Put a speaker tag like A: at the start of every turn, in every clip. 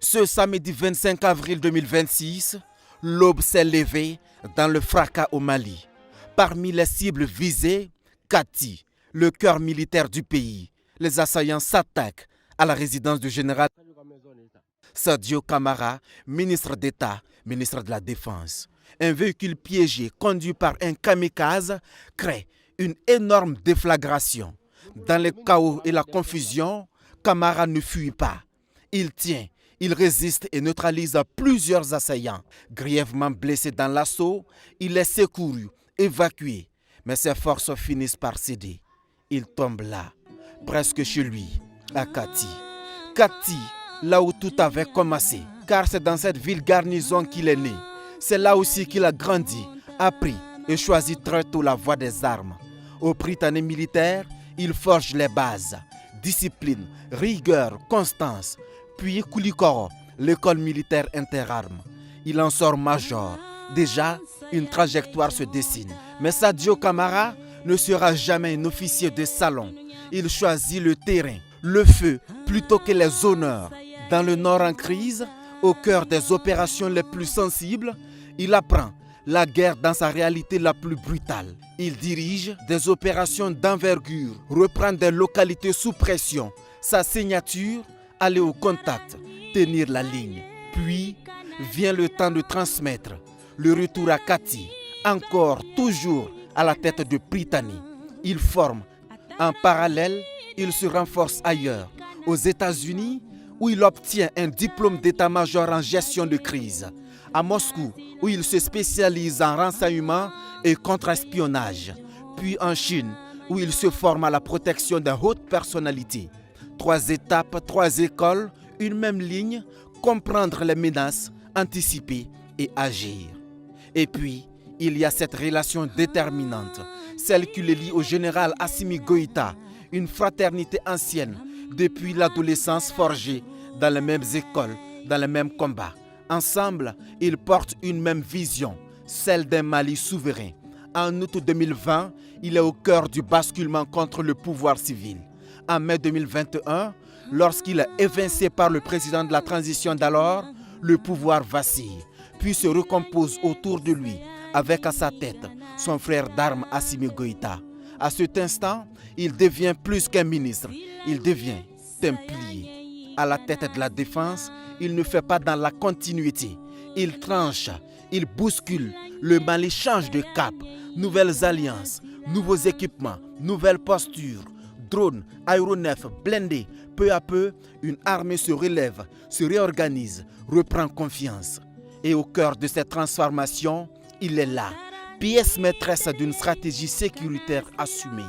A: Ce samedi 25 avril 2026, l'aube s'est levée dans le fracas au Mali. Parmi les cibles visées, Kati, le cœur militaire du pays. Les assaillants s'attaquent à la résidence du général Sadio Kamara, ministre d'État, ministre de la Défense. Un véhicule piégé conduit par un kamikaze crée une énorme déflagration. Dans le chaos et la confusion, Kamara ne fuit pas. Il tient, il résiste et neutralise plusieurs assaillants. Grièvement blessé dans l'assaut, il est secouru, évacué. Mais ses forces finissent par céder. Il tombe là, presque chez lui, à Kati. Kati, là où tout avait commencé, car c'est dans cette ville garnison qu'il est né. C'est là aussi qu'il a grandi, appris et choisi très tôt la voie des armes. Au Prytanée militaire, il forge les bases. Discipline, rigueur, constance. Puis Koulikoro, l'école militaire interarmes. Il en sort major. Déjà, une trajectoire se dessine. Mais Sadio Kamara ne sera jamais un officier de salon. Il choisit le terrain, le feu, plutôt que les honneurs. Dans le nord en crise, au cœur des opérations les plus sensibles, il apprend la guerre dans sa réalité la plus brutale. Il dirige des opérations d'envergure, reprend des localités sous pression. Sa signature, aller au contact, tenir la ligne. Puis vient le temps de transmettre. Le retour à Kati, encore, toujours à la tête de Prytanée. Il forme. En parallèle, il se renforce ailleurs, aux États-Unis, où il obtient un diplôme d'état-major en gestion de crise. À Moscou, où il se spécialise en renseignement et contre-espionnage. Puis en Chine, où il se forme à la protection de hautes personnalités. 3 étapes, 3 écoles, une même ligne, comprendre les menaces, anticiper et agir. Et puis, il y a cette relation déterminante, celle qui le lie au général Assimi Goïta, une fraternité ancienne, depuis l'adolescence forgée dans les mêmes écoles, dans les mêmes combats. Ensemble, ils portent une même vision, celle d'un Mali souverain. En août 2020, il est au cœur du basculement contre le pouvoir civil. En mai 2021, lorsqu'il est évincé par le président de la transition d'alors, le pouvoir vacille, puis se recompose autour de lui, avec à sa tête son frère d'armes Assimi Goïta. À cet instant, il devient plus qu'un ministre, il devient templier. À la tête de la défense, il ne fait pas dans la continuité. Il tranche, il bouscule. Le Mali change de cap. Nouvelles alliances, nouveaux équipements, nouvelles postures. Drones, aéronefs, blindés. Peu à peu, une armée se relève, se réorganise, reprend confiance. Et au cœur de cette transformation, il est là, pièce maîtresse d'une stratégie sécuritaire assumée.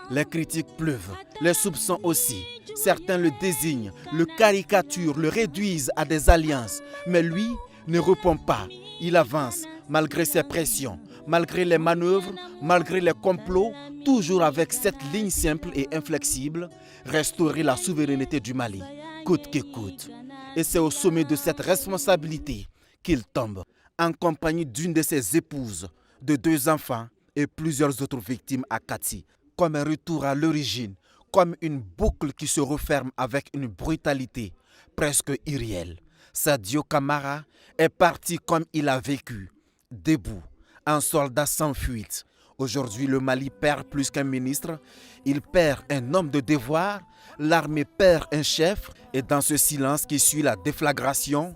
A: Les critiques pleuvent, les soupçons aussi. Certains le désignent, le caricaturent, le réduisent à des alliances. Mais lui ne répond pas. Il avance malgré ses pressions, malgré les manœuvres, malgré les complots, toujours avec cette ligne simple et inflexible, restaurer la souveraineté du Mali, coûte que coûte. Et c'est au sommet de cette responsabilité qu'il tombe, en compagnie d'une de ses épouses, de 2 enfants et plusieurs autres victimes à Kati. Comme un retour à l'origine, comme une boucle qui se referme avec une brutalité presque irréelle. Sadio Kamara est parti comme il a vécu, debout, un soldat sans fuite. Aujourd'hui, le Mali perd plus qu'un ministre, il perd un homme de devoir, l'armée perd un chef, et dans ce silence qui suit la déflagration,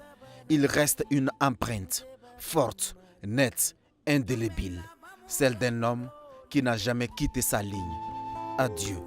A: il reste une empreinte, forte, nette, indélébile, celle d'un homme qui n'a jamais quitté sa ligne. Adieu.